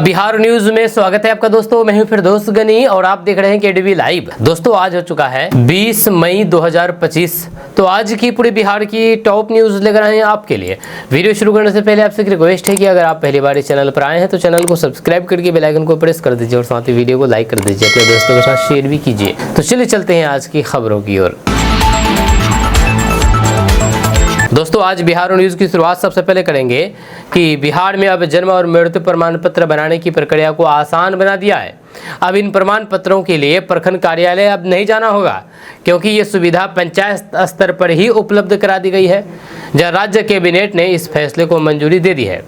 Bihar news में स्वागत है आपका दोस्तों। मैं हूं फिर दोस्त गनी और आप देख रहे हैं केडीवी लाइव। दोस्तों आज हो चुका है 20 मई 2025। तो आज की पूरे बिहार की टॉप न्यूज लेकर आए हैं आपके लिए। वीडियो शुरू करने से पहले आपसे एक रिक्वेस्ट है कि अगर आप पहली बार इस चैनल पर आए हैं तो चैनल को सब्सक्राइब करके बेल आइकन को प्रेस कर दीजिए और साथ ही वीडियो को लाइक कर दीजिए, अपने दोस्तों के साथ शेयर भी कीजिए। तो चलिए चलते हैं आज की खबरों की ओर। दोस्तों आज बिहार न्यूज़ की शुरुआत सबसे पहले करेंगे कि बिहार में अब जन्म और मृत्यु प्रमाण पत्र बनाने की प्रक्रिया को आसान बना दिया है। अब इन प्रमाण पत्रों के लिए प्रखंड कार्यालय अब नहीं जाना होगा, क्योंकि ये सुविधा पंचायत स्तर पर ही उपलब्ध करा दी गई है, जहां राज्य कैबिनेट ने इस फैसले को मंजूरी दे दी है।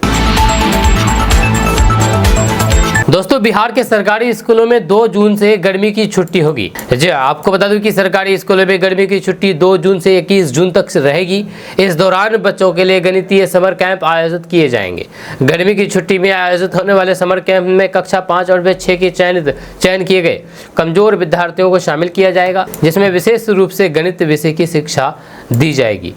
दोस्तों बिहार के सरकारी स्कूलों में 2 जून से गर्मी की छुट्टी होगी। जी आपको बता दूं कि सरकारी स्कूलों में गर्मी की छुट्टी 2 जून से 21 जून तक रहेगी। इस दौरान बच्चों के लिए गणितीय समर कैंप आयोजित किए जाएंगे। गर्मी की छुट्टी में आयोजित होने वाले समर कैंप में कक्षा 5 और 6 के चयन किए गए कमजोर विद्यार्थियों को शामिल किया जाएगा, जिसमें विशेष रूप से गणित विषय की शिक्षा दी जाएगी।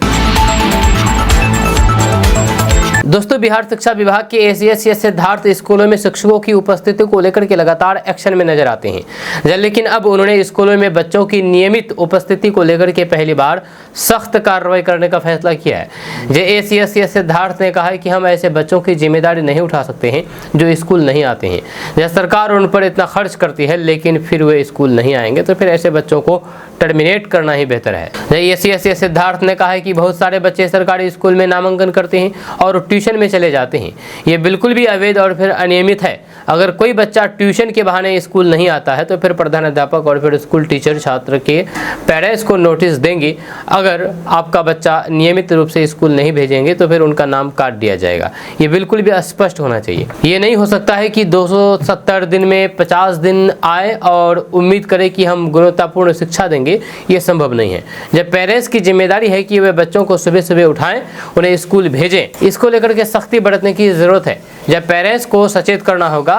दोस्तों बिहार शिक्षा विभाग के एसीएस या सिद्धार्थ स्कूलों में शिक्षकों की उपस्थिति को लेकर के लगातार एक्शन में नजर आते हैं, लेकिन अब उन्होंने स्कूलों में बच्चों की नियमित उपस्थिति को लेकर के पहली बार सख्त कार्रवाई करने का फैसला किया है। एसीएस या सिद्धार्थ ने कहा है कि हम ऐसे बच्चों की जिम्मेदारी नहीं उठा सकते हैं जो स्कूल नहीं आते हैं। सरकार उन पर इतना खर्च करती है लेकिन फिर वे स्कूल नहीं आएंगे, तो फिर ऐसे बच्चों को टर्मिनेट करना ही बेहतर है। एसीएस या सिद्धार्थ ने कहा है कि बहुत सारे बच्चे सरकारी स्कूल में नामांकन करते हैं और ट्यूशन में चले जाते हैं। ये बिल्कुल भी अवैध और फिर अनियमित है। अगर कोई बच्चा ट्यूशन के बहाने स्कूल नहीं आता है तो फिर प्रधानाध्यापक और फिर स्कूल टीचर छात्र के पेरेंट्स को नोटिस देंगे। अगर आपका बच्चा नियमित रूप से स्कूल नहीं भेजेंगे तो फिर उनका नाम काट दिया जाएगा। ये बिल्कुल भी स्पष्ट होना चाहिए। ये नहीं हो सकता है कि 270 दिन में 50 दिन आए और उम्मीद करें कि हम गुणवत्तापूर्ण शिक्षा देंगे। ये संभव नहीं है। जब पेरेंट्स की जिम्मेदारी है कि वे बच्चों को सुबह सुबह उठाएं, उन्हें स्कूल भेजें। इसको लेकर के सख्ती बरतने की जरूरत है। जब पेरेंट्स को सचेत करना होगा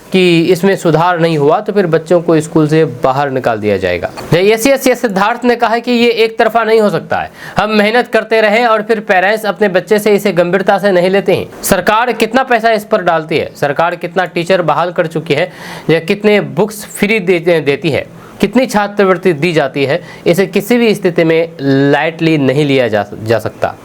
कि इसमें सुधार नहीं हुआ तो फिर बच्चों को स्कूल से बाहर निकाल दिया जाएगा। एसीएस सिद्धार्थ ने कहा कि ये एक तरफा नहीं हो सकता है। हम मेहनत करते रहे और फिर पेरेंट्स अपने बच्चे से इसे गंभीरता से नहीं लेते हैं। सरकार कितना पैसा इस पर डालती है, सरकार कितना टीचर बहाल कर चुकी है या कितने बुक्स फ्री देती है, कितनी छात्रवृत्ति दी जाती है, इसे किसी भी स्थिति में लाइटली नहीं लिया जा सकता।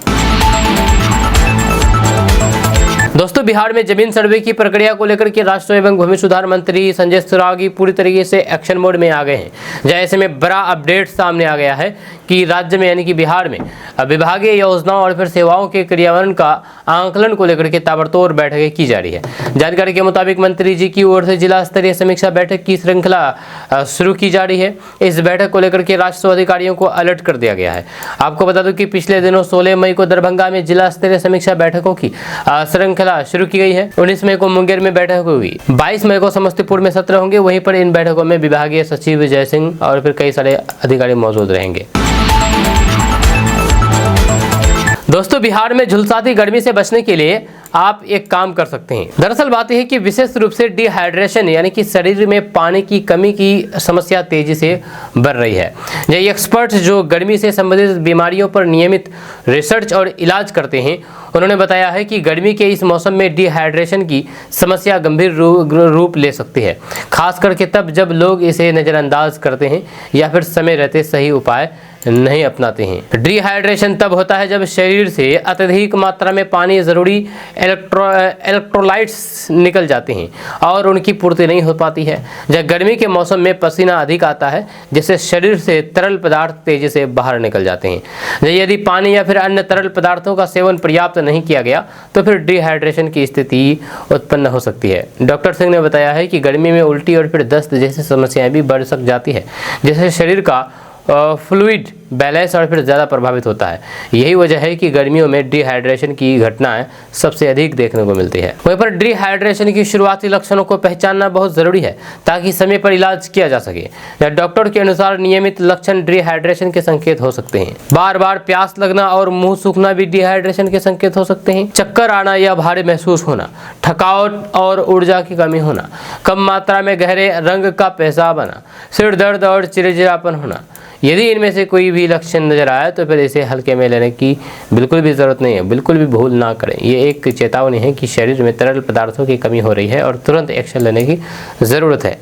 दोस्तों बिहार में जमीन सर्वे की प्रक्रिया को लेकर के राष्ट्रीय एवं भूमि सुधार मंत्री संजय सुरागी पूरी तरीके से एक्शन मोड में आ गए हैं। जैसे में बड़ा अपडेट सामने आ गया है कि राज्य में यानी कि बिहार में विभागीय योजनाओं और फिर सेवाओं के क्रियान्वयन का आंकलन को लेकर के ताबड़तोड़ बैठकें की जा रही है। जानकारी के मुताबिक मंत्री जी की ओर से जिला स्तरीय समीक्षा बैठक की श्रृंखला शुरू की जा रही है। इस बैठक को लेकर के राजस्व अधिकारियों को अलर्ट कर दिया गया है। आपको बता दूं कि पिछले दिनों 16 मई को दरभंगा में जिला स्तरीय समीक्षा बैठकों की श्रृंखला शुरू की गई है। 19 मई को मुंगेर में बैठक हुई, 22 मई को समस्तीपुर में सत्र होंगे। वहीं पर इन बैठकों में विभागीय सचिव जय सिंह और फिर कई सारे अधिकारी मौजूद रहेंगे। दोस्तों बिहार में झुलसाती गर्मी से बचने के लिए आप एक काम कर सकते हैं। दरअसल बात यह है कि विशेष रूप से डिहाइड्रेशन यानी कि शरीर में पानी की कमी की समस्या तेजी से बढ़ रही है। ये एक्सपर्ट्स जो गर्मी से संबंधित बीमारियों पर नियमित रिसर्च और इलाज करते हैं, उन्होंने बताया है कि गर्मी के इस मौसम में डिहाइड्रेशन की समस्या गंभीर रूप ले सकती है, खास करके तब जब लोग इसे नज़रअंदाज करते हैं या फिर समय रहते सही उपाय नहीं अपनाते हैं। डिहाइड्रेशन तब होता है जब शरीर से अत्यधिक मात्रा में पानी जरूरी इलेक्ट्रोलाइट्स निकल जाते हैं और उनकी पूर्ति नहीं हो पाती है। जब गर्मी के मौसम में पसीना अधिक आता है, जिससे शरीर से तरल पदार्थ तेजी से बाहर निकल जाते हैं। यदि पानी या फिर अन्य तरल पदार्थों का सेवन पर्याप्त नहीं किया गया तो फिर डिहाइड्रेशन की स्थिति उत्पन्न हो सकती है। डॉक्टर सिंह ने बताया है कि गर्मी में उल्टी और फिर दस्त जैसी समस्याएं भी बढ़ सक जाती है, जिससे शरीर का फ्लूइड बैलेंस और फिर ज़्यादा प्रभावित होता है। यही वजह है कि गर्मियों में डिहाइड्रेशन की घटनाएं सबसे अधिक देखने को मिलती है। वहीं पर डिहाइड्रेशन की शुरुआती लक्षणों को पहचानना बहुत ज़रूरी है ताकि समय पर इलाज किया जा सके। डॉक्टर के अनुसार नियमित लक्षण डिहाइड्रेशन के संकेत हो सकते हैं। बार बार प्यास लगना और मुंह सूखना भी डिहाइड्रेशन के संकेत हो सकते हैं। चक्कर आना या भारी महसूस होना, थकावट और ऊर्जा की कमी होना, कम मात्रा में गहरे रंग का पेशाब आना, सिर दर्द और चिड़चिड़ापन होना। यदि इनमें से कोई भी भी लक्ष्य नजर आए तो फिर इसे हल्के में लेने की बिल्कुल भी ज़रूरत नहीं है, बिल्कुल भी भूल ना करें। ये एक चेतावनी है कि शरीर में तरल पदार्थों की कमी हो रही है और तुरंत एक्शन लेने की ज़रूरत है।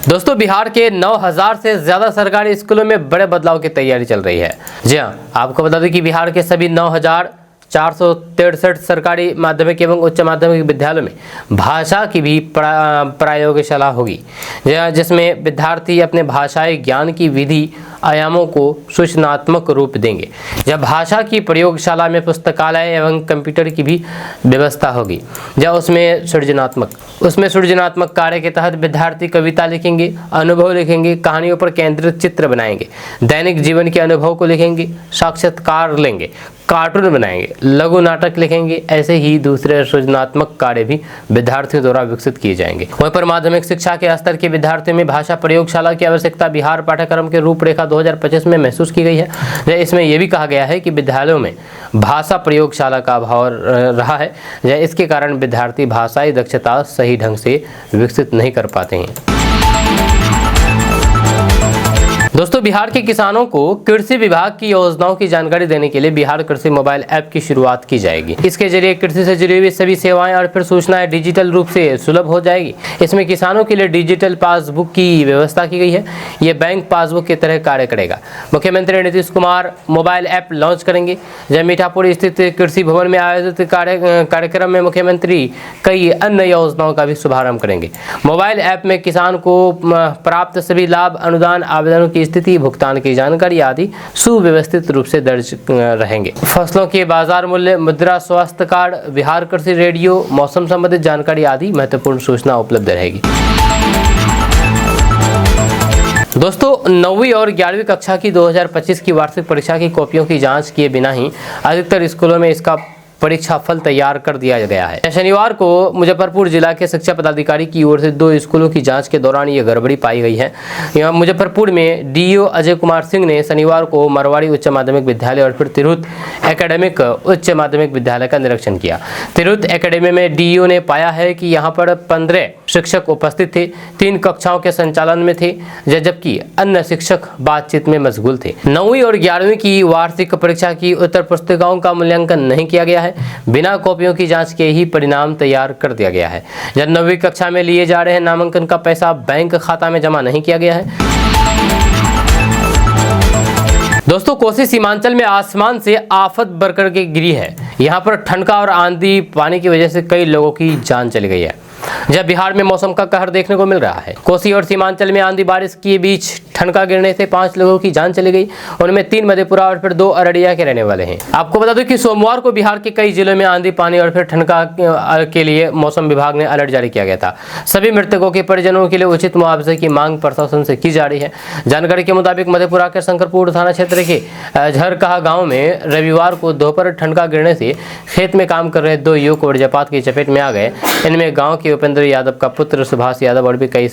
दोस्तों, बिहार के 9000 से ज़्यादा सरकारी स्कूलों में बड़े बदलाव की तैयारी चल रही है। जी हाँ, आपको बता दें कि बिहार के सभी 9463 सरकारी माध्यमिक एवं उच्च माध्यमिक विद्यालयों में भाषा की भी प्रयोगशाला होगी, जिसमें विद्यार्थी अपने भाषाई ज्ञान की विधि आयामों को सूचनात्मक रूप देंगे। जब भाषा की प्रयोगशाला में पुस्तकालय एवं कंप्यूटर की भी व्यवस्था होगी, जब उसमें सृजनात्मक कार्य के तहत विद्यार्थी कविता लिखेंगे, अनुभव लिखेंगे, कहानियों पर केंद्रित चित्र बनाएंगे, दैनिक जीवन के अनुभव को लिखेंगे, साक्षात्कार लेंगे, कार्टून बनाएंगे, लघु नाटक लिखेंगे। ऐसे ही दूसरे सृजनात्मक कार्य भी विद्यार्थियों द्वारा विकसित किए जाएंगे। वहीं पर माध्यमिक शिक्षा के स्तर के विद्यार्थियों में भाषा प्रयोगशाला की आवश्यकता बिहार पाठ्यक्रम के रूपरेखा 2025 में महसूस की गई है। इसमें यह भी कहा गया है कि विद्यालयों में भाषा प्रयोगशाला का अभाव रहा है, इसके कारण विद्यार्थी भाषाई दक्षता सही ढंग से विकसित नहीं कर पाते हैं। दोस्तों, बिहार के किसानों को कृषि विभाग की योजनाओं की जानकारी देने के लिए बिहार कृषि मोबाइल ऐप की शुरुआत की जाएगी। इसके जरिए कृषि से जुड़ी हुई सभी सेवाएं और फिर सूचनाएं डिजिटल रूप से सुलभ हो जाएगी। इसमें किसानों के लिए डिजिटल पासबुक की व्यवस्था की गई है। ये बैंक पासबुक की तरह कार्य करेगा। मुख्यमंत्री Nitish Kumar mobile app launch करेंगे। जब मीठापुर स्थित कृषि भवन में आयोजित कार्यक्रम में मुख्यमंत्री कई अन्य योजनाओं का भी शुभारंभ करेंगे। मोबाइल ऐप में किसान को प्राप्त सभी लाभ, अनुदान, आवेदनों की स्थिति, भुगतान की जानकारी आदि सुव्यवस्थित रूप से दर्ज रहेंगे। फसलों के बाजार मूल्य, मुद्रा, स्वास्थ्य कार्ड, बिहार कृषि रेडियो, मौसम संबंधित जानकारी आदि महत्वपूर्ण सूचना उपलब्ध रहेगी। दोस्तों, 9वीं और 11वीं कक्षा की 2025 की वार्षिक परीक्षा की कॉपियों की जांच किए बिना ही अधिकतर स्कूलों में इसका परीक्षा फल तैयार कर दिया गया है। शनिवार को मुजफ्फरपुर जिला के शिक्षा पदाधिकारी की ओर से 2 स्कूलों की जांच के दौरान ये गड़बड़ी पाई गई है। यहाँ मुजफ्फरपुर में डीईओ अजय कुमार सिंह ने शनिवार को मरवाड़ी उच्च माध्यमिक विद्यालय और फिर तिरहुत एकेडमिक उच्च माध्यमिक विद्यालय का निरीक्षण किया। तिरहुत एकेडमी में डीईओ ने पाया है कि यहाँ पर 15 शिक्षक उपस्थित थे, 3 कक्षाओं के संचालन में थे, जबकि अन्य शिक्षक बातचीत में मशगूल थे। 9वीं और 11वीं की वार्षिक परीक्षा की उत्तर पुस्तिकाओं का मूल्यांकन नहीं किया गया है। बिना कॉपियों की जांच के ही परिणाम तैयार कर दिया गया है। जब 9वीं कक्षा में लिए जा रहे नामांकन का पैसा बैंक खाता में जमा नहीं किया गया है। दोस्तों, कोसी सीमांचल में आसमान से आफत बरकर के गिरी है। यहाँ पर ठनका और आंधी पानी की वजह से कई लोगों की जान चली गई है। जब बिहार में मौसम का कहर देखने को मिल रहा है। कोसी और सीमांचल में आंधी बारिश के बीच ठनका गिरने से 5 लोगों की जान चली गई। उनमें 3 मधेपुरा और फिर 2 अररिया के रहने वाले हैं। आपको बता दूं कि सोमवार को बिहार के कई जिलों में आंधी पानी और फिर ठनका के लिए मौसम विभाग ने अलर्ट जारी किया गया था। सभी मृतकों के परिजनों के लिए उचित मुआवजे की मांग प्रशासन से की जा रही है। जानकारी के मुताबिक मधेपुरा के शंकरपुर थाना क्षेत्र के झरकहा गाँव में रविवार को दोपहर ठनका गिरने से खेत में काम कर रहे 2 युवक वज्रपात की चपेट में आ गए। इनमें गाँव के उपेंद्र यादव का पुत्र सुभाष यादव और भी कई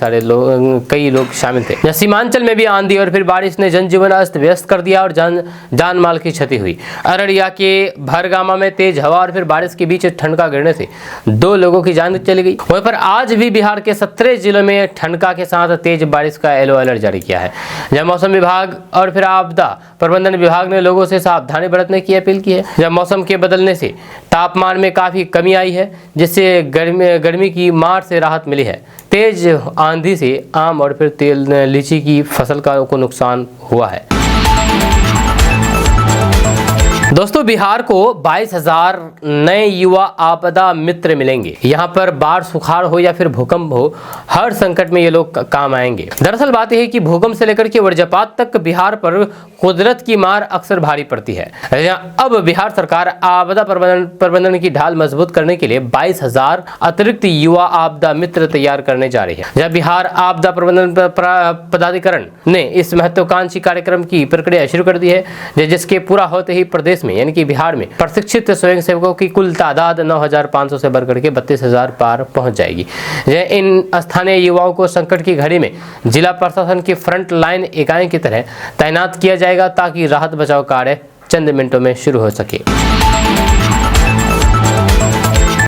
लोग शामिल थे। सीमांचल में भी आंधी और फिर बारिश ने जनजीवन अस्त व्यस्त कर दिया और जान माल की क्षति हुई। अररिया के भरगामा में तेज हवा और फिर बारिश के बीच ठनका गिरने से 2 लोगों की जान चली गई। वहीं पर आज भी बिहार के 17 जिलों में ठनका के साथ तेज बारिश का येलो अलर्ट जारी किया है। जब मौसम विभाग और फिर आपदा प्रबंधन विभाग ने लोगों से सावधानी बरतने की अपील की है। जब मौसम के बदलने से तापमान में काफी कमी आई है, जिससे गर्मी की मार से राहत मिली है। तेज आंधी से आम और फिर लीची की फसल को नुकसान हुआ है। दोस्तों, बिहार को 22,000 नए युवा आपदा मित्र मिलेंगे। यहाँ पर बाढ़, सुखाड़ हो या फिर भूकंप हो, हर संकट में ये लोग काम आएंगे। दरअसल बात यह है कि भूकंप से लेकर के वज्रपात तक बिहार पर कुदरत की मार अक्सर भारी पड़ती है। अब बिहार सरकार आपदा प्रबंधन की ढाल मजबूत करने के लिए 22,000 अतिरिक्त युवा आपदा मित्र तैयार करने जा रही है। जब बिहार आपदा प्रबंधन पदाधिकरण ने इस महत्वाकांक्षी कार्यक्रम की प्रक्रिया शुरू कर दी है, जिसके पूरा होते ही प्रदेश में यानी कि बिहार में प्रशिक्षित स्वयंसेवकों की कुल तादाद 9,500 से बढ़कर के 32,000 पार पहुंच जाएगी। इन स्थानीय युवाओं को संकट की घड़ी में जिला प्रशासन की फ्रंट लाइन इकाई की तरह तैनात किया जाएगा, ताकि राहत बचाव कार्य चंद मिनटों में शुरू हो सके।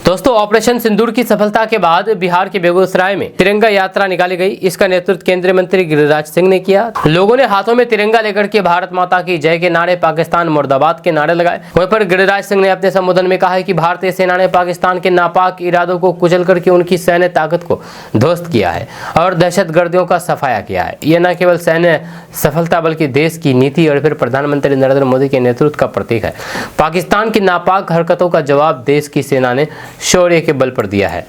दोस्तों, ऑपरेशन सिंदूर की सफलता के बाद बिहार के बेगूसराय में तिरंगा यात्रा निकाली गई। इसका नेतृत्व केंद्रीय मंत्री गिरिराज सिंह ने किया। लोगों ने हाथों में तिरंगा लेकर के भारत माता की जय के नारे, पाकिस्तान मुर्दाबाद के नारे लगाए। वहीं पर गिरिराज सिंह ने अपने संबोधन में कहा है कि भारतीय सेना ने पाकिस्तान के नापाक इरादों को कुचल करके उनकी सैन्य ताकत को ध्वस्त किया है और दहशतगर्दियों का सफाया किया है। यह न केवल सैन्य सफलता बल्कि देश की नीति और फिर प्रधानमंत्री नरेंद्र मोदी के नेतृत्व का प्रतीक है। पाकिस्तान की नापाक हरकतों का जवाब देश की सेना ने शौर्य के बल पर दिया है।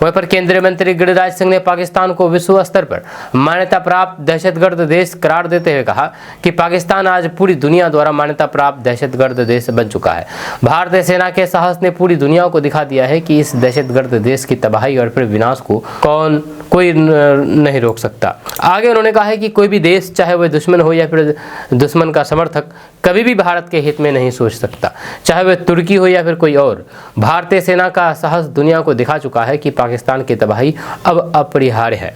वहीं पर केंद्रीय मंत्री गिरिराज सिंह ने पाकिस्तान को विश्व स्तर पर मान्यता प्राप्त दहशतगर्द देश करार देते हुए कहा कि पाकिस्तान आज पूरी दुनिया द्वारा मान्यता प्राप्त दहशतगर्द देश बन चुका है। भारतीय सेना के साहस ने पूरी दुनिया को दिखा दिया है कि इस दहशतगर्द देश की तबाही और फिर विनाश को कोई नहीं रोक सकता। आगे उन्होंने कहा है कि कोई भी देश, चाहे वह दुश्मन हो या फिर दुश्मन का समर्थक, कभी भी भारत के हित में नहीं सोच सकता, चाहे वह तुर्की हो या फिर कोई और। भारतीय सेना का साहस दुनिया को दिखा चुका है कि पाकिस्तान की तबाही अब अपरिहार्य है।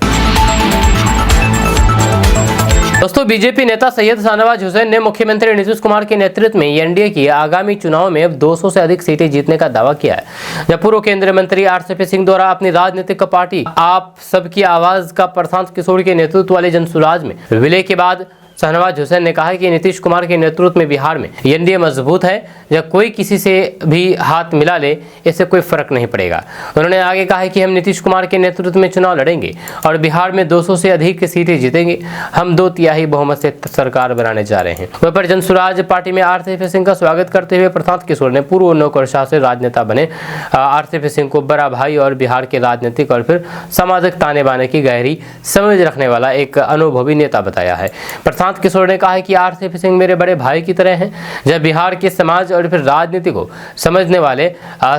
दोस्तों, बीजेपी नेता सैयद शाहनवाज हुसैन ने मुख्यमंत्री नीतीश कुमार के नेतृत्व में एनडीए की आगामी चुनाव में अब 200 से अधिक सीटें जीतने का दावा किया है। जब पूर्व केंद्रीय मंत्री आरसीपी सिंह द्वारा अपनी राजनीतिक पार्टी आप सबकी आवाज का प्रशांत किशोर के नेतृत्व वाले जनसुराज में विलय के बाद शाहनवाज हुसैन ने कहा है कि नीतीश कुमार के नेतृत्व में बिहार में एनडीए मजबूत है। जब कोई किसी से भी हाथ मिला ले, इससे कोई फर्क नहीं पड़ेगा। उन्होंने आगे कहा है कि हम नीतीश कुमार के नेतृत्व में चुनाव लड़ेंगे और बिहार में 200 से अधिक सीटें जीतेंगे। हम 2/3 बहुमत से सरकार बनाने जा रहे हैं। वहीं पर जनसुराज पार्टी में आरसीपी सिंह का स्वागत करते हुए प्रशांत किशोर ने पूर्व नौकरशाह राजनेता बने आरसीपी सिंह को बड़ा भाई और बिहार के राजनीतिक और फिर सामाजिक ताने बाने की गहरी समझ रखने वाला एक अनुभवी नेता बताया है। प्रशांत किशोर ने कहा है कि आरसीपी सिंह मेरे बड़े भाई की तरह हैं। जब बिहार के समाज और फिर राजनीति को समझने वाले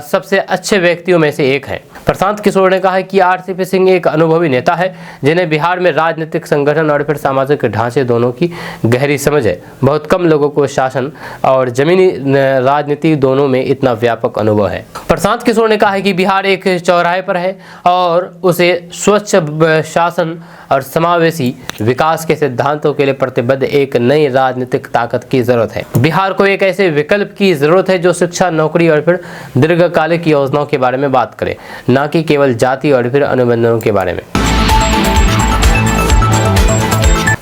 सबसे अच्छे व्यक्तियों में से एक हैं। प्रशांत किशोर ने कहा है कि आरसीपी सिंह एक अनुभवी नेता है जिन्हें बिहार में राजनीतिक संगठन और फिर सामाजिक ढांचे दोनों की गहरी समझ है। बहुत कम लोगों को शासन और जमीनी राजनीति दोनों में इतना व्यापक अनुभव है। प्रशांत किशोर ने कहा है कि बिहार एक चौराहे पर है और उसे स्वच्छ शासन और समावेशी विकास के सिद्धांतों के लिए प्रतिबद्ध एक नई राजनीतिक ताकत की जरूरत है। बिहार को एक ऐसे विकल्प की जरूरत है जो शिक्षा, नौकरी और फिर दीर्घकालिक योजनाओं के बारे में बात करे, न कि केवल जाति और फिर अनुबंधों के बारे में।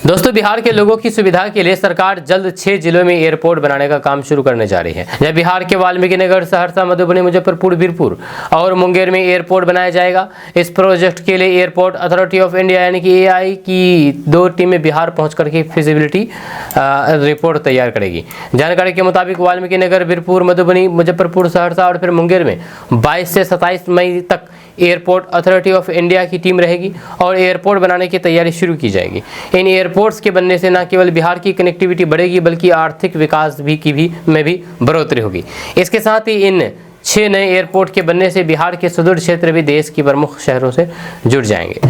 दोस्तों, बिहार के लोगों की सुविधा के लिए सरकार जल्द 6 जिलों में एयरपोर्ट बनाने का काम शुरू करने जा रही है। यह बिहार के वाल्मीकि नगर, सहरसा, मधुबनी, मुजफ्फरपुर, बीरपुर और मुंगेर में एयरपोर्ट बनाया जाएगा। इस प्रोजेक्ट के लिए एयरपोर्ट अथॉरिटी ऑफ इंडिया यानी कि एआई की 2 टीमें बिहार पहुंच करके फिजिबिलिटी रिपोर्ट तैयार करेगी। जानकारी के मुताबिक वाल्मीकि नगर, बीरपुर, मधुबनी, मुजफ्फरपुर, सहरसा और फिर मुंगेर में 22 से 27 मई तक एयरपोर्ट अथॉरिटी ऑफ इंडिया की टीम रहेगी और एयरपोर्ट बनाने की तैयारी शुरू की जाएगी। इन एयरपोर्ट्स के बनने से न केवल बिहार की कनेक्टिविटी बढ़ेगी बल्कि आर्थिक विकास में भी बढ़ोतरी होगी। इसके साथ ही इन 6 नए एयरपोर्ट के बनने से बिहार के सुदूर क्षेत्र भी देश की प्रमुख शहरों से जुड़ जाएंगे।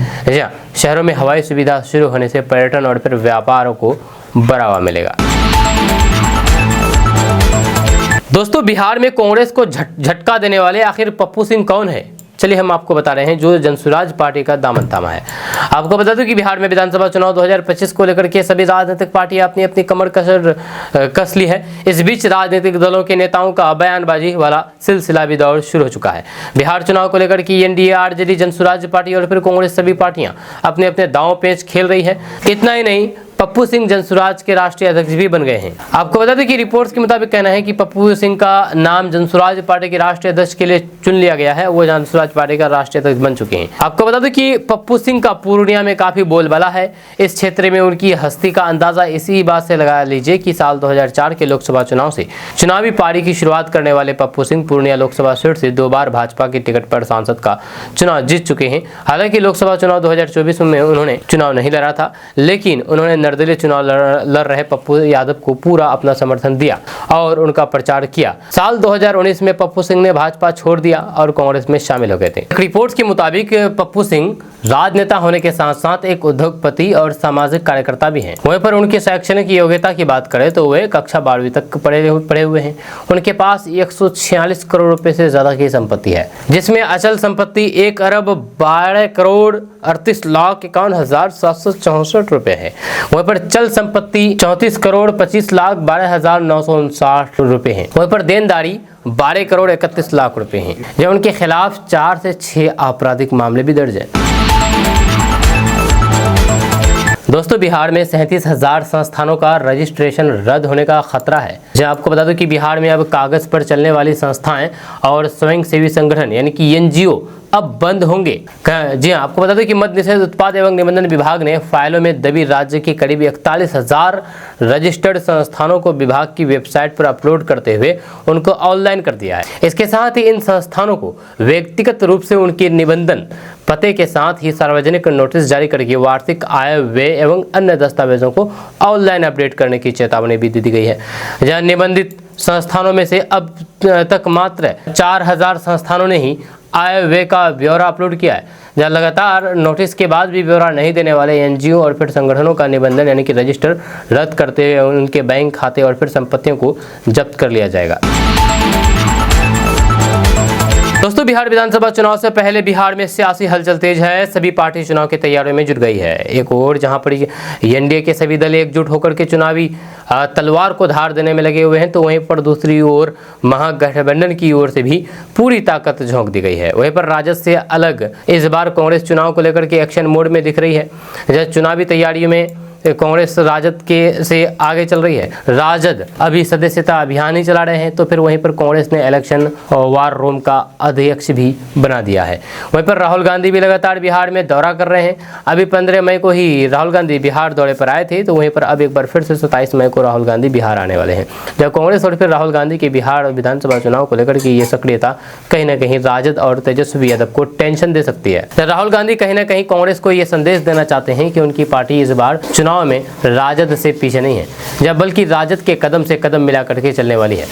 शहरों में हवाई सुविधा शुरू होने से पर्यटन और फिर व्यापारों को बढ़ावा मिलेगा। दोस्तों, बिहार में कांग्रेस को झटका देने वाले आखिर पप्पू सिंह कौन है? चलिए हम आपको बता रहे हैं, जो जनसुराज पार्टी का दामन थामा है। आपको बता दूं कि बिहार में विधानसभा चुनाव 2025 को लेकर के सभी राजनीतिक पार्टियां अपनी अपनी कमर कस ली है। इस बीच राजनीतिक दलों के नेताओं का बयानबाजी वाला सिलसिला भी दौर शुरू हो चुका है। बिहार चुनाव को लेकर के एनडीए, आरजेडी, जनसुराज पार्टी और फिर कांग्रेस सभी पार्टियां अपने अपने दांव पेच खेल रही है। इतना ही नहीं, पप्पू सिंह जनसुराज के राष्ट्रीय अध्यक्ष भी बन गए हैं। आपको बता दें कि रिपोर्ट्स के मुताबिक कहना है कि पप्पू सिंह का नाम जनसुराज पार्टी के राष्ट्रीय अध्यक्ष के लिए चुन लिया गया है। वो जनसुराज पार्टी का राष्ट्रीय अध्यक्ष बन चुके हैं। आपको बता दें कि पप्पू सिंह का पूर्णिया में काफी बोलबाला है। इस क्षेत्र में उनकी हस्ती का अंदाजा इसी बात से लगा लीजिए कि साल 2004 के लोकसभा चुनाव से चुनावी पारी की शुरुआत करने वाले पप्पू सिंह पूर्णिया लोकसभा सीट से 2 बार भाजपा की टिकट पर सांसद का चुनाव जीत चुके हैं। हालांकि लोकसभा चुनाव 2024 में उन्होंने चुनाव नहीं लड़ा था, लेकिन उन्होंने निर्दलीय चुनाव लड़ रहे पप्पू यादव को पूरा अपना समर्थन दिया और उनका प्रचार किया। साल 2019 में पप्पू सिंह ने भाजपा छोड़ दिया और कांग्रेस में शामिल हो गए थे। रिपोर्ट्स के मुताबिक पप्पू सिंह राजनेता होने के साथ साथ एक उद्योगपति और सामाजिक कार्यकर्ता भी हैं। वहीं पर उनकी शैक्षणिक योग्यता की बात करें तो वे कक्षा 12वीं तक पढ़े हुए हैं। उनके पास 146 करोड़ रुपए से ज्यादा की संपत्ति है, जिसमें अचल संपत्ति 1 अरब 12 करोड़ 38 लाख 51,764 रुपए है। वहीं पर चल संपत्ति 34 करोड़ 25 लाख 12,959 रुपए है। वहीं पर देनदारी 12 करोड़ 31 लाख रुपए हैं, जब उनके खिलाफ 4 से 6 आपराधिक मामले भी दर्ज हैं। दोस्तों, बिहार में 37,000 संस्थानों का रजिस्ट्रेशन रद्द होने का खतरा है। जब आपको बता दूं कि बिहार में अब कागज पर चलने वाली संस्थाएं और स्वयंसेवी संगठन यानी कि एनजीओ अब बंद होंगे। जी हाँ, आपको बता दें कि मद्य निषेध उत्पाद एवं निबंधन विभाग ने फाइलों में दबी राज्य की करीब 41,000 रजिस्टर्ड संस्थानों को विभाग की वेबसाइट पर अपलोड करते हुए उनको ऑनलाइन कर दिया है। इसके साथ ही इन संस्थानों को व्यक्तिगत रूप से उनके निबंधन पते के साथ ही सार्वजनिक नोटिस जारी करके वार्षिक आय व्यय एवं अन्य दस्तावेजों को ऑनलाइन अपडेट करने की चेतावनी भी दी गई है। जहां निबंधित संस्थानों में से अब तक मात्र 4,000 संस्थानों ने ही आय व्यय का ब्यौरा अपलोड किया है। जहाँ लगातार नोटिस के बाद भी ब्यौरा नहीं देने वाले एनजीओ और फिर संगठनों का निबंधन यानी कि रजिस्टर रद्द करते हुए उनके बैंक खाते और फिर संपत्तियों को जब्त कर लिया जाएगा। दोस्तों, बिहार विधानसभा चुनाव से पहले बिहार में सियासी हलचल तेज है। सभी पार्टी चुनाव की तैयारियों में जुट गई है। एक और जहां पर एनडीए के सभी दल एकजुट होकर के चुनावी तलवार को धार देने में लगे हुए हैं, तो वहीं पर दूसरी ओर महागठबंधन की ओर से भी पूरी ताकत झोंक दी गई है। वहीं पर राजद से अलग इस बार कांग्रेस चुनाव को लेकर के एक्शन मोड में दिख रही है। जब चुनावी तैयारियों में कांग्रेस राजद के से आगे चल रही है। राजद अभी सदस्यता अभियान ही चला रहे हैं, तो फिर वहीं पर कांग्रेस ने इलेक्शन वार रूम का अध्यक्ष भी बना दिया है। वहीं पर राहुल गांधी भी लगातार बिहार में दौरा कर रहे हैं। अभी 15 मई को ही राहुल गांधी बिहार दौरे पर आए थे, तो वहीं पर अब एक बार फिर से 27 मई को राहुल गांधी बिहार आने वाले हैं। जब कांग्रेस और फिर राहुल गांधी के बिहार विधानसभा चुनाव को लेकर के ये सक्रियता कहीं ना कहीं राजद और तेजस्वी यादव को टेंशन दे सकती है। राहुल गांधी कहीं ना कहीं कांग्रेस को ये संदेश देना चाहते हैं कि उनकी पार्टी इस बार चुनाव में राजद से पीछे नहीं है, जब बल्कि राजद के कदम से कदम मिला करके चलने वाली है।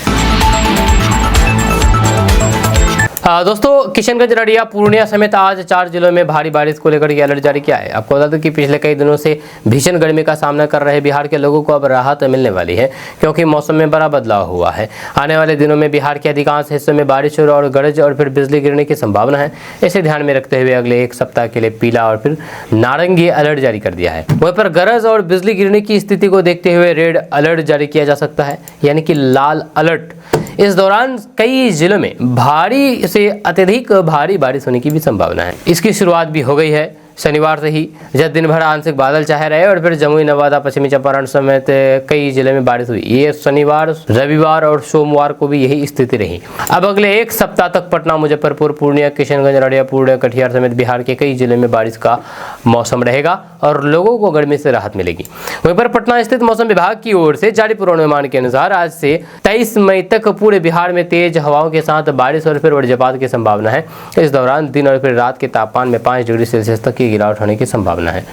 दोस्तों, किशनगंज, रड़िया, पूर्णिया समेत आज 4 जिलों में भारी बारिश को लेकर के अलर्ट जारी किया है। आपको बता दें कि पिछले कई दिनों से भीषण गर्मी का सामना कर रहे बिहार के लोगों को अब राहत मिलने वाली है, क्योंकि मौसम में बड़ा बदलाव हुआ है। आने वाले दिनों में बिहार के अधिकांश हिस्सों में बारिश और गरज और फिर बिजली गिरने की संभावना है। इसे ध्यान में रखते हुए अगले 1 सप्ताह के लिए पीला और फिर नारंगी अलर्ट जारी कर दिया है। वहीं पर गरज और बिजली गिरने की स्थिति को देखते हुए रेड अलर्ट जारी किया जा सकता है, यानी कि लाल अलर्ट। इस दौरान कई जिलों में भारी से अत्यधिक भारी बारिश होने की भी संभावना है। इसकी शुरुआत भी हो गई है शनिवार से ही, जब दिन भर आंशिक बादल छाए रहे और फिर जमुई, नवादा, पश्चिमी चंपारण समेत कई जिले में बारिश हुई। ये शनिवार, रविवार और सोमवार को भी यही स्थिति रही। अब अगले 1 सप्ताह तक पटना, मुजफ्फरपुर, पूर्णिया, किशनगंज, रड़िया, पूर्णिया, कटिहार समेत बिहार के कई जिलों में बारिश का मौसम रहेगा और लोगों को गर्मी से राहत मिलेगी। वहीं पर पटना स्थित मौसम विभाग की ओर से जारी पूर्वानुमान के अनुसार आज से 23 मई तक पूरे बिहार में तेज हवाओं के साथ बारिश और फिर वज्रपात की संभावना है। इस दौरान दिन और फिर रात के तापमान में 5 डिग्री सेल्सियस तक की गिरावट होने की संभावना है।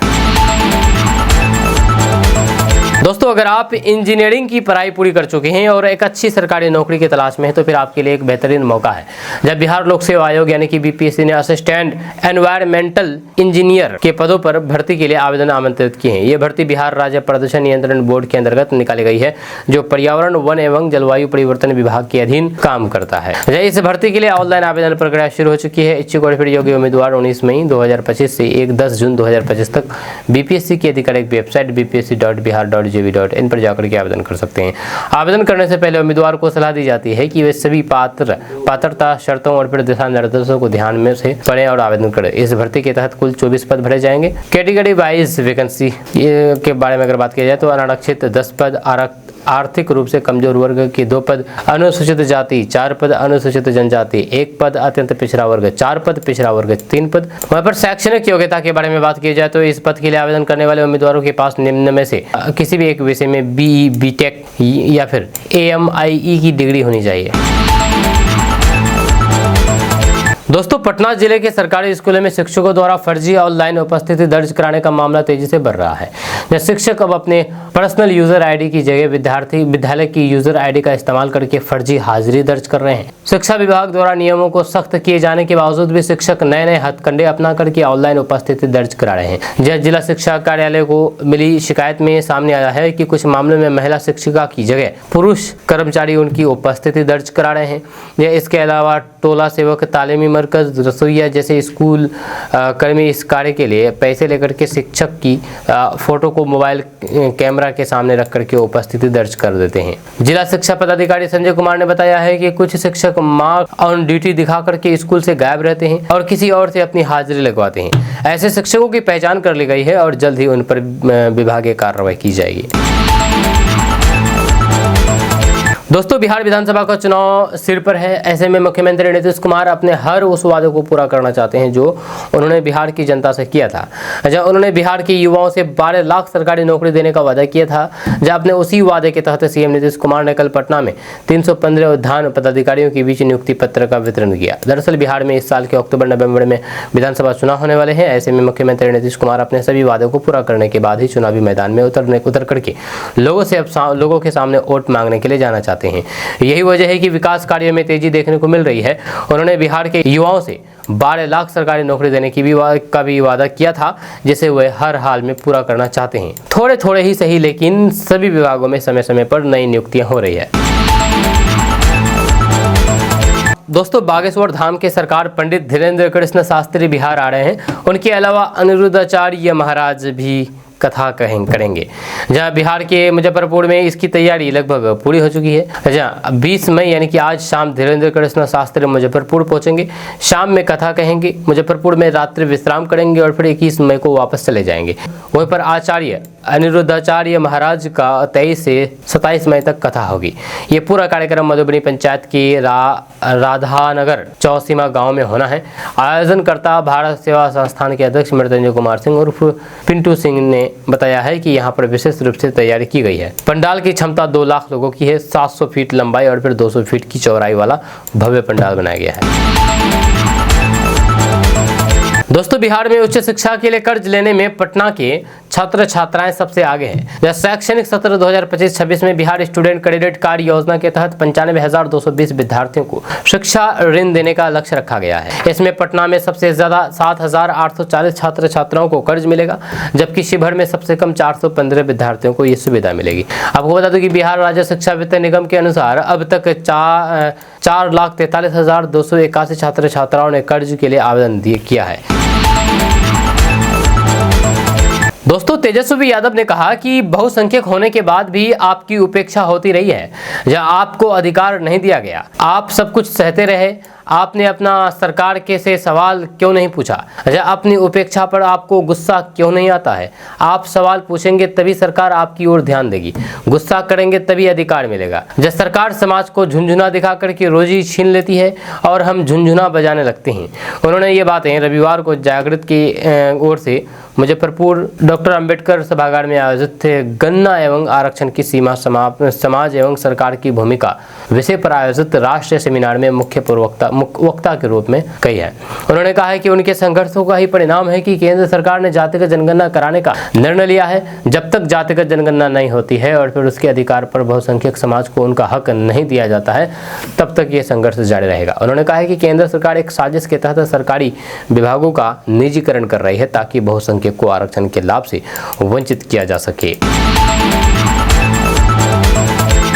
दोस्तों, अगर आप इंजीनियरिंग की पढ़ाई पूरी कर चुके हैं और एक अच्छी सरकारी नौकरी की तलाश में हैं, तो फिर आपके लिए एक बेहतरीन मौका है। जब बिहार लोक सेवा आयोग यानी कि बीपीएससी ने असिस्टेंट एनवायरमेंटल इंजीनियर के पदों पर भर्ती के लिए आवेदन आमंत्रित किए हैं। ये भर्ती बिहार राज्य प्रदूषण नियंत्रण बोर्ड के अंतर्गत निकाली गई है, जो पर्यावरण, वन एवं जलवायु परिवर्तन विभाग के अधीन काम करता है। इस भर्ती के लिए ऑनलाइन आवेदन प्रक्रिया शुरू हो चुकी है। इच्छुक और फिर योग्य उम्मीदवार 19 मई 2025 से 10 जून 2025 तक बीपीएससी की आधिकारिक वेबसाइट bpsc.bihar.gov.in पर जाकर के आवेदन कर सकते हैं। आवेदन करने से पहले उम्मीदवार को सलाह दी जाती है कि वे सभी पात्रता शर्तों और फिर दिशा निर्देशों को ध्यान में से पढ़ें और आवेदन करें। इस भर्ती के तहत कुल 24 पद भरे जाएंगे। कैटेगरी वाइज वैकेंसी के बारे में अगर बात की जाए तो अनारक्षित 10 पद, आर्थिक रूप से कमजोर वर्ग के 2 पद, अनुसूचित जाति 4 पद, अनुसूचित जनजाति 1 पद, अत्यंत पिछड़ा वर्ग 4 पद, पिछड़ा वर्ग 3 पद। वहाँ पर शैक्षणिक योग्यता के बारे में बात की जाए तो इस पद के लिए आवेदन करने वाले उम्मीदवारों के पास निम्न में से किसी भी एक विषय में BE, BTech या फिर AMIE की डिग्री होनी चाहिए। दोस्तों, पटना जिले के सरकारी स्कूलों में शिक्षकों द्वारा फर्जी ऑनलाइन उपस्थिति दर्ज कराने का मामला तेजी से बढ़ रहा है। जब शिक्षक अब अपने पर्सनल यूजर आईडी की जगह विद्यालय की यूजर आईडी का इस्तेमाल करके फर्जी हाजिरी दर्ज कर रहे हैं। शिक्षा विभाग द्वारा नियमों को सख्त किए जाने के बावजूद भी शिक्षक नए नए हथकंडे अपना करके ऑनलाइन उपस्थिति दर्ज करा रहे हैं। जिला शिक्षा कार्यालय को मिली शिकायत में सामने आया है कि कुछ मामलों में महिला शिक्षिका की जगह पुरुष कर्मचारी उनकी उपस्थिति दर्ज करा रहे हैं। इसके अलावा टोला सेवक, तालीमी मरकज, रसोईया जैसे स्कूल कर्मी इस कार्य के लिए पैसे लेकर के शिक्षक की फोटो को मोबाइल कैमरा के सामने रख करके उपस्थिति दर्ज कर देते हैं। जिला शिक्षा पदाधिकारी संजय कुमार ने बताया है कि कुछ शिक्षक मार्क ऑन ड्यूटी दिखा करके स्कूल से गायब रहते हैं और किसी और से अपनी हाजिरी लगवाते हैं। ऐसे शिक्षकों की पहचान कर ली गई है और जल्द ही उन पर विभागीय कार्रवाई की जाएगी। दोस्तों, बिहार विधानसभा का चुनाव सिर पर है। ऐसे में मुख्यमंत्री नीतीश कुमार अपने हर उस वादे को पूरा करना चाहते हैं जो उन्होंने बिहार की जनता से किया था। जब उन्होंने बिहार के युवाओं से 12 लाख सरकारी नौकरी देने का वादा किया था, जब अपने उसी वादे के तहत सीएम नीतीश कुमार ने कल पटना में 315 उद्यान पदाधिकारियों के बीच नियुक्ति पत्र का वितरण किया। दरअसल बिहार में इस साल के अक्टूबर-नवंबर में विधानसभा चुनाव होने वाले हैं। ऐसे में मुख्यमंत्री नीतीश कुमार अपने सभी वादों को पूरा करने के बाद ही चुनावी मैदान में उतर करके लोगों के सामने वोट मांगने के लिए जाना चाहते हैं। यही वजह है कि विकास कार्यों में तेजी देखने को मिल रही है। उन्होंने बिहार के युवाओं से 12 लाख सरकारी नौकरी देने का भी वादा किया था, जिसे वे हर हाल में पूरा करना चाहते हैं। थोड़े थोड़े ही सही, लेकिन सभी विभागों में समय समय पर नई नियुक्तियां हो रही है। दोस्तों, बागेश्वर धाम के सरकार पंडित धीरेन्द्र कृष्ण शास्त्री बिहार आ रहे हैं। उनके अलावा अनिरुद्धाचार्य महाराज भी कथा करेंगे। जहां बिहार के मुजफ्फरपुर में इसकी तैयारी लगभग पूरी हो चुकी है। जहां 20 मई यानी कि आज शाम धीरेन्द्र कृष्ण शास्त्री मुजफ्फरपुर पहुंचेंगे। शाम में कथा कहेंगे, मुजफ्फरपुर में रात्रि विश्राम करेंगे और फिर 21 मई को वापस चले जाएंगे। वहीं पर आचार्य अनिरुद्धाचार्य महाराज का 23 से 27 मई तक कथा होगी। ये पूरा कार्यक्रम मधुबनी पंचायत के राधानगर चौसीमा गांव में होना है। आयोजनकर्ता भारत सेवा संस्थान के अध्यक्ष मृत्युंजय कुमार सिंह उर्फ पिंटू सिंह ने बताया है कि यहाँ पर विशेष रूप से तैयारी की गई है। पंडाल की क्षमता 2 लाख लोगों की है। 700 फीट लंबाई और फिर 200 फीट की चौड़ाई वाला भव्य पंडाल बनाया गया है। दोस्तों, बिहार में उच्च शिक्षा के लिए कर्ज लेने में पटना के छात्र छात्राएं सबसे आगे हैं। जब शैक्षणिक सत्र 2025-26 में बिहार स्टूडेंट क्रेडिट कार्ड योजना के तहत 95,220 विद्यार्थियों को शिक्षा ऋण देने का लक्ष्य रखा गया है। इसमें पटना में सबसे ज्यादा 7,840 छात्र छात्राओं को कर्ज मिलेगा, जबकि शिवहर में सबसे कम 415 विद्यार्थियों को ये सुविधा मिलेगी। आपको बता दूं कि बिहार राज्य शिक्षा वित्त निगम के अनुसार अब तक 4,43,281 छात्र छात्राओं ने कर्ज के लिए आवेदन किया है। दोस्तों, तेजस्वी यादव ने कहा कि बहुसंख्यक होने के बाद भी आपकी उपेक्षा होती रही है। जहां आपको अधिकार नहीं दिया गया, आप सब कुछ सहते रहे। आपने अपना सरकार के से सवाल क्यों नहीं पूछा? अपनी उपेक्षा पर आपको गुस्सा क्यों नहीं आता है? आप सवाल पूछेंगे तभी सरकार आपकी ओर ध्यान देगी, गुस्सा करेंगे तभी अधिकार मिलेगा। जब सरकार समाज को झुंझुना दिखा करके रोजी छीन लेती है और हम झुंझुना बजाने लगते हैं। उन्होंने ये बातें रविवार को जागृत की ओर से मुजफ्फरपुर डॉक्टर अंबेडकर सभागार में आयोजित गन्ना एवं आरक्षण की सीमा समाज एवं सरकार की भूमिका विषय पर आयोजित राष्ट्रीय सेमिनार में मुख्य वक्ता के रूप में कही है। उन्होंने कहा है कि उनके संघर्षों का ही परिणाम है कि केंद्र सरकार ने जातिगत जनगणना कराने का निर्णय लिया है। जब तक जातिगत जनगणना नहीं होती है और फिर उसके अधिकार पर बहुसंख्यक समाज को उनका हक नहीं दिया जाता है, तब तक ये संघर्ष जारी रहेगा। उन्होंने कहा है कि केंद्र सरकार एक साजिश के तहत सरकारी विभागों का निजीकरण कर रही है ताकि बहुसंख्यक को आरक्षण के लाभ से वंचित किया जा सके।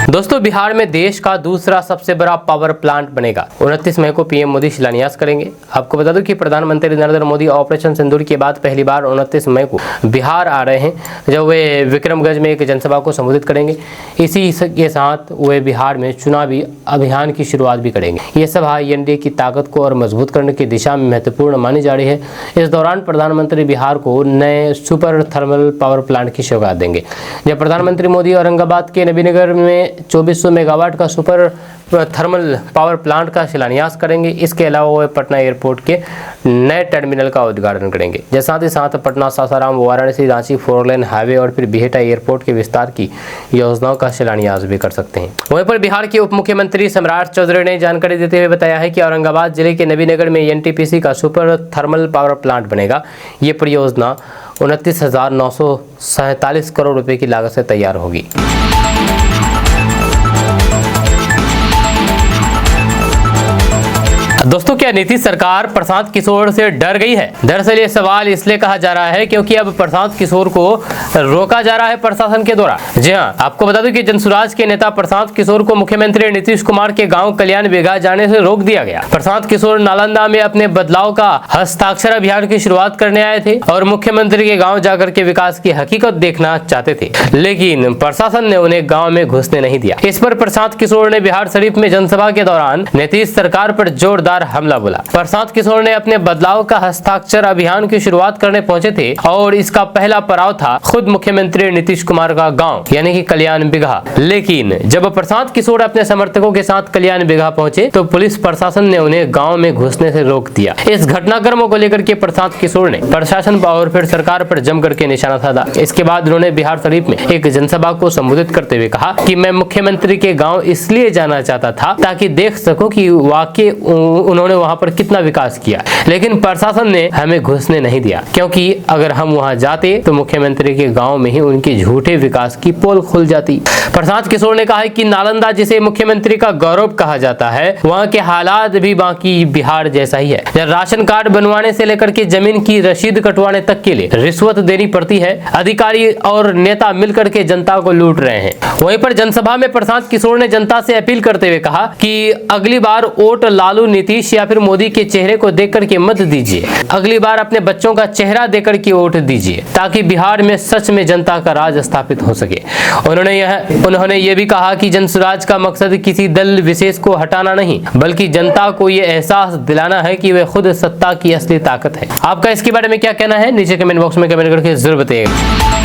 दोस्तों, बिहार में देश का दूसरा सबसे बड़ा पावर प्लांट बनेगा। 29 मई को पीएम मोदी शिलान्यास करेंगे। आपको बता दूं कि प्रधानमंत्री नरेंद्र मोदी ऑपरेशन सिंदूर के बाद पहली बार 29 मई को बिहार आ रहे हैं, जब वे विक्रमगंज में एक जनसभा को संबोधित करेंगे। इसी के साथ वे बिहार में चुनावी अभियान की शुरुआत भी करेंगे। ये सभा एनडीए की ताकत को और मजबूत करने की दिशा में महत्वपूर्ण मानी जा रही है। इस दौरान प्रधानमंत्री बिहार को नए सुपर थर्मल पावर प्लांट की सौगात देंगे। जब प्रधानमंत्री मोदी औरंगाबाद के नबीनगर में 2400 मेगावाट का सुपर थर्मल पावर प्लांट का शिलान्यास करेंगे। इसके अलावा वे पटना एयरपोर्ट के नए टर्मिनल का उद्घाटन करेंगे। साथ ही साथ पटना सासाराम वाराणसी रांची 4 लेन हाईवे और फिर बिहेटा एयरपोर्ट के विस्तार की योजनाओं का शिलान्यास भी कर सकते हैं। वहीं पर बिहार के उप मुख्यमंत्री सम्राट चौधरी ने जानकारी देते हुए बताया है कि औरंगाबाद जिले के नबीनगर में एनटीपीसी का सुपर थर्मल पावर प्लांट बनेगा। ये परियोजना 29,947 करोड़ रुपए की लागत से तैयार होगी। दोस्तों, क्या नीतीश सरकार प्रशांत किशोर से डर गई है? दरअसल ये सवाल इसलिए कहा जा रहा है क्योंकि अब प्रशांत किशोर को रोका जा रहा है प्रशासन के द्वारा। जी हां, आपको बता दूं कि जनसुराज के नेता प्रशांत किशोर को मुख्यमंत्री नीतीश कुमार के गांव कल्याण बिघा जाने से रोक दिया गया। प्रशांत किशोर नालंदा में अपने बदलाव का हस्ताक्षर अभियान की शुरुआत करने आए थे और मुख्यमंत्री के गाँव जाकर के विकास की हकीकत देखना चाहते थे, लेकिन प्रशासन ने उन्हें गाँव में घुसने नहीं दिया। इस पर प्रशांत किशोर ने बिहार शरीफ में जनसभा के दौरान नीतीश सरकार पर जोरदार हमला बोला। प्रशांत किशोर ने अपने बदलाव का हस्ताक्षर अभियान की शुरुआत करने पहुंचे थे और इसका पहला पड़ाव था खुद मुख्यमंत्री नीतीश कुमार का गांव यानी कि कल्याण बिघा। लेकिन जब प्रशांत किशोर अपने समर्थकों के साथ कल्याण बिघा पहुंचे तो पुलिस प्रशासन ने उन्हें गांव में घुसने से रोक दिया। इस घटनाक्रमों को लेकर के प्रशांत किशोर ने प्रशासन और फिर सरकार पर जम करके निशाना साधा। इसके बाद उन्होंने बिहार शरीफ में एक जनसभा को संबोधित करते हुए कहा कि मैं मुख्यमंत्री के गाँव इसलिए जाना चाहता था ताकि देख सको कि वाकई उन्होंने वहां पर कितना विकास किया, लेकिन प्रशासन ने हमें घुसने नहीं दिया क्योंकि अगर हम वहां जाते तो मुख्यमंत्री के गांव में ही उनके झूठे विकास की पोल खुल जाती। प्रशांत किशोर ने कहा कि नालंदा जिसे मुख्यमंत्री का गौरव कहा जाता है, वहां के हालात भी बाकी बिहार जैसा ही है। राशन कार्ड बनवाने से लेकर के जमीन की रसीद कटवाने तक के लिए रिश्वत देनी पड़ती है। अधिकारी और नेता मिलकर के जनता को लूट रहे हैं। वहीं पर जनसभा में प्रशांत किशोर ने जनता से अपील करते हुए कहा कि अगली बार वोट लालू, नीतीश या फिर मोदी के चेहरे को देख करके मत दीजिए, अगली बार अपने बच्चों का चेहरा देकर के वोट दीजिए ताकि बिहार में सच में जनता का राज स्थापित हो सके। उन्होंने ये भी कहा कि जनसुराज का मकसद किसी दल विशेष को हटाना नहीं बल्कि जनता को ये एहसास दिलाना है कि वे खुद सत्ता की असली ताकत है। आपका इसके बारे में क्या कहना है? नीचे कमेंट बॉक्स में कमेंट करके जरूर बताइएगा।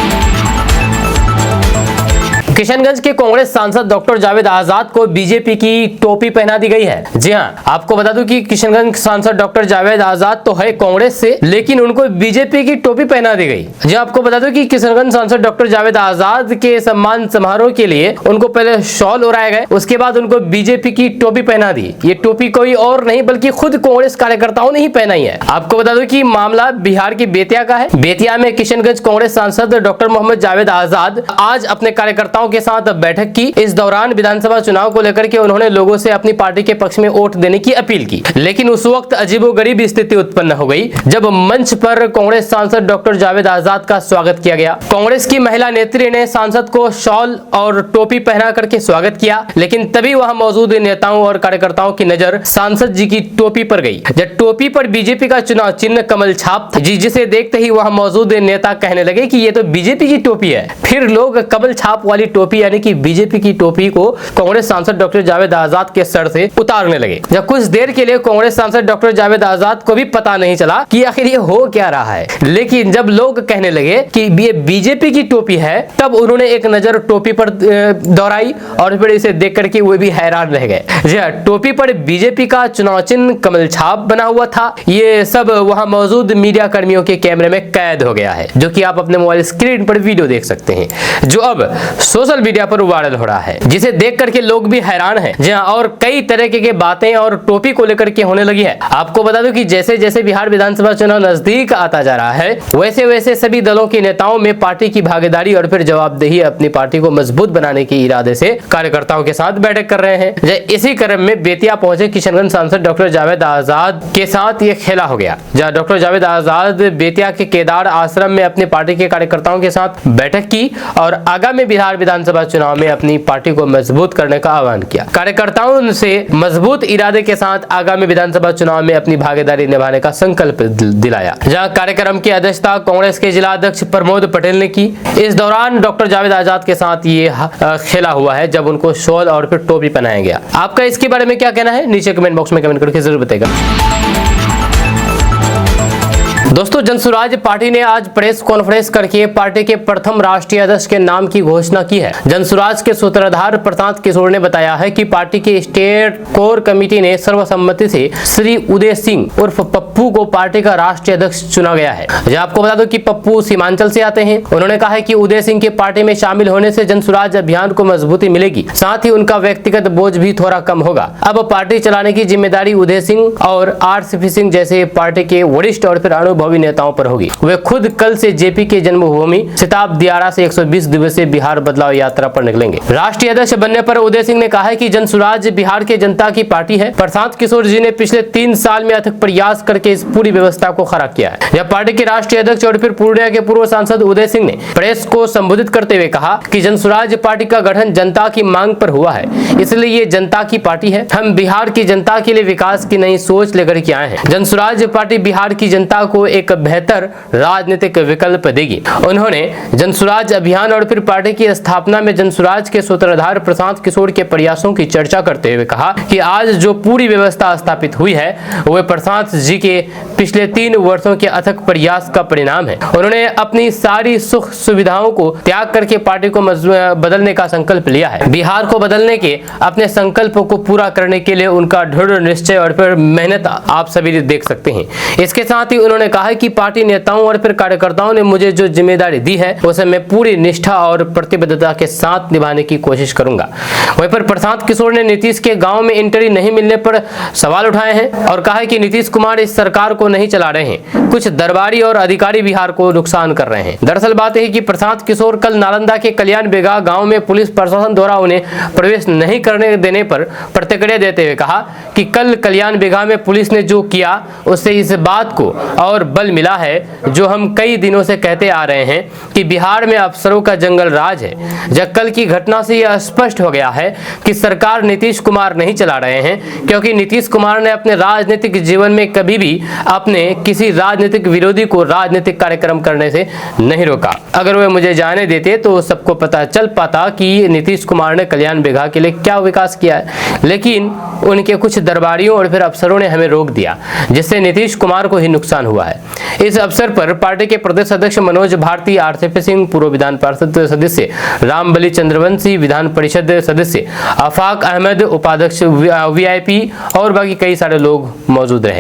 किशनगंज के कांग्रेस सांसद डॉक्टर जावेद आजाद को बीजेपी की टोपी पहना दी गई है। जी हां, आपको बता दूं कि किशनगंज सांसद डॉक्टर जावेद आजाद तो है कांग्रेस से, लेकिन उनको बीजेपी की टोपी पहना दी गई। जी, आपको बता दूं कि किशनगंज सांसद डॉक्टर जावेद आजाद के सम्मान समारोह के लिए उनको पहले शॉल उड़ाए गए, उसके बाद उनको बीजेपी की टोपी पहना दी। ये टोपी कोई और नहीं बल्कि खुद कांग्रेस कार्यकर्ताओं ने ही पहनाई है। आपको बता दूं कि मामला बिहार के बेतिया का है। बेतिया में किशनगंज कांग्रेस सांसद डॉक्टर मोहम्मद जावेद आजाद आज अपने कार्यकर्ताओं के साथ बैठक की। इस दौरान विधानसभा चुनाव को लेकर के उन्होंने लोगों से अपनी पार्टी के पक्ष में वोट देने की अपील की, लेकिन उस वक्त अजीबोगरीब स्थिति उत्पन्न हो गई जब मंच पर कांग्रेस सांसद डॉक्टर जावेद आजाद का स्वागत किया गया। कांग्रेस की महिला नेत्री ने सांसद को शॉल और टोपी पहना करके स्वागत किया, लेकिन तभी वहां मौजूद नेताओं और कार्यकर्ताओं की नजर सांसद जी की टोपी पर गई। जब टोपी पर बीजेपी का चुनाव चिन्ह कमल छाप था, जिसे देखते ही वहां मौजूद नेता कहने लगे कि ये तो बीजेपी की टोपी है। फिर लोग कमल छाप वाली टोपी यानी कि बीजेपी की टोपी को कांग्रेस सांसद डॉक्टर जावेद आजाद के सर से उतारने लगे। जब कुछ देर के लिए कांग्रेस सांसद डॉक्टर जावेद आजाद को भी पता नहीं चला कि आखिर ये हो क्या रहा है, लेकिन जब लोग कहने लगे कि ये बीजेपी की टोपी है, तब उन्होंने एक नजर टोपी पर दौड़ाई और फिर इसे देख करके वो भी हैरान रह गए। जी हां, टोपी पर बीजेपी का चुनाव चिन्ह कमल छाप बना हुआ था। ये सब वहां मौजूद मीडिया कर्मियों के कैमरे में कैद हो गया है, जो कि आप अपने मोबाइल स्क्रीन पर वीडियो देख सकते हैं, जो अब सोशल मीडिया पर वायरल हो रहा है, जिसे देख करके लोग भी हैरान हैं। जी हां, और कई तरह के बातें और टोपी को लेकर के होने लगी है। आपको बता दूं कि जैसे जैसे बिहार विधानसभा चुनाव नजदीक आता जा रहा है, वैसे वैसे सभी दलों के नेताओं में पार्टी की भागीदारी और फिर जवाबदेही अपनी पार्टी को मजबूत बनाने के इरादे से कार्यकर्ताओं के साथ बैठक कर रहे हैं। इसी क्रम में बेतिया पहुंचे किशनगंज सांसद डॉक्टर जावेद आजाद के साथ ये खेला हो गया, जहां डॉक्टर जावेद आजाद बेतिया के केदार आश्रम में अपनी पार्टी के कार्यकर्ताओं के साथ बैठक की और आगामी बिहार विधानसभा चुनाव में अपनी पार्टी को मजबूत करने का आह्वान किया। कार्यकर्ताओं से मजबूत इरादे के साथ आगामी विधानसभा चुनाव में अपनी भागीदारी निभाने का संकल्प दिलाया। जहां कार्यक्रम की अध्यक्षता कांग्रेस के जिला अध्यक्ष प्रमोद पटेल ने की। इस दौरान डॉक्टर जावेद आजाद के साथ ये खेला हुआ है जब उनको शॉल और फिर टोपी पहनाया गया। आपका इसके बारे में क्या कहना है? नीचे कमेंट बॉक्स में कमेंट करके जरूर बताइएगा। दोस्तों, जनसुराज पार्टी ने आज प्रेस कॉन्फ्रेंस करके पार्टी के प्रथम राष्ट्रीय अध्यक्ष के नाम की घोषणा की है। जनसुराज के सूत्रधार प्रशांत किशोर ने बताया है कि पार्टी के स्टेट कोर कमेटी ने सर्वसम्मति से श्री उदय सिंह उर्फ पप्पू को पार्टी का राष्ट्रीय अध्यक्ष चुना गया है। आपको बता दो कि पप्पू सीमांचल से आते हैं। उन्होंने कहा है कि उदय सिंह के पार्टी में शामिल होने से जनसुराज अभियान को मजबूती मिलेगी, साथ ही उनका व्यक्तिगत बोझ भी थोड़ा कम होगा। अब पार्टी चलाने की जिम्मेदारी उदय सिंह और आरसीपी सिंह जैसे पार्टी के वरिष्ठ और फिर अनुभवी अनुभवी नेताओं पर होगी। वे खुद कल से जेपी के जन्मभूमि सिताब दियारा से 120 दिवसीय बिहार बदलाव यात्रा पर निकलेंगे। राष्ट्रीय अध्यक्ष बनने पर उदय सिंह ने कहा है कि जनसुराज बिहार के जनता की पार्टी है। प्रशांत किशोर जी ने पिछले 3 साल में अथक प्रयास करके इस पूरी व्यवस्था को खड़ा किया है। यह पार्टी के राष्ट्रीय अध्यक्ष और फिर पूर्णिया के पूर्व सांसद उदय सिंह ने प्रेस को संबोधित करते हुए कहा कि जनसुराज पार्टी का गठन जनता की मांग पर हुआ है, इसलिए ये जनता की पार्टी है। हम बिहार की जनता के लिए विकास की नई सोच लेकर के आए हैं। जनसुराज पार्टी बिहार की जनता को एक बेहतर राजनीतिक विकल्प देगी। उन्होंने जनसुराज अभियान और फिर पार्टी की स्थापना में जनसुराज के सूत्रधार प्रशांत किशोर के प्रयासों की चर्चा करते हुए कहा कि आज जो पूरी व्यवस्था स्थापित हुई है वह प्रशांत जी के पिछले 3 वर्षों के अथक प्रयास का परिणाम है। उन्होंने अपनी सारी सुख सुविधाओं को त्याग करके पार्टी को बदलने का संकल्प लिया है। बिहार को बदलने के अपने संकल्प को पूरा करने के लिए उनका दृढ़ निश्चय और फिर मेहनत आप सभी देख सकते हैं। इसके साथ ही उन्होंने कहा कि पार्टी नेताओं और फिर कार्यकर्ताओं ने मुझे जो जिम्मेदारी दी है उसे मैं पूरी निष्ठा और प्रतिबद्धता के साथ निभाने की कोशिश करूंगा। वहीं पर प्रशांत किशोर ने नीतीश के गांव में एंट्री नहीं मिलने पर सवाल उठाए हैं और कहा है कि नीतीश कुमार इस सरकार को नहीं चला रहे हैं, कुछ दरबारी और अधिकारी बिहार को नुकसान कर रहे हैं। दरअसल बात है कि प्रशांत किशोर कल नालंदा के कल्याण बेगा गांव में पुलिस प्रशासन द्वारा उन्हें प्रवेश नहीं करने देने पर प्रतिक्रिया देते हुए कहा कि कल कल्याण बेगा में पुलिस ने जो किया उससे इस बात को और बल मिला है जो हम कई दिनों से कहते आ रहे हैं कि बिहार में अफसरों का जंगल राज है। जब कल की घटना से यह स्पष्ट हो गया है कि सरकार नीतीश कुमार नहीं चला रहे हैं, क्योंकि नीतीश कुमार ने अपने राजनीतिक जीवन में कभी भी अपने किसी राजनीतिक विरोधी को राजनीतिक कार्यक्रम करने से नहीं रोका। अगर वे मुझे जाने देते तो सबको पता चल पाता कि नीतीश कुमार ने कल्याण बेगा के लिए क्या विकास किया है, लेकिन उनके कुछ दरबारियों और फिर अफसरों ने हमें रोक दिया, जिससे नीतीश कुमार को ही नुकसान हुआ है। इस अवसर पर पार्टी के प्रदेश अध्यक्ष मनोज भारती, आरसीपी सिंह, पूर्व विधान परिषद सदस्य रामबली चंद्रवंशी, विधान परिषद सदस्य आफाक अहमद, उपाध्यक्ष वीआईपी और बाकी कई सारे लोग मौजूद रहे।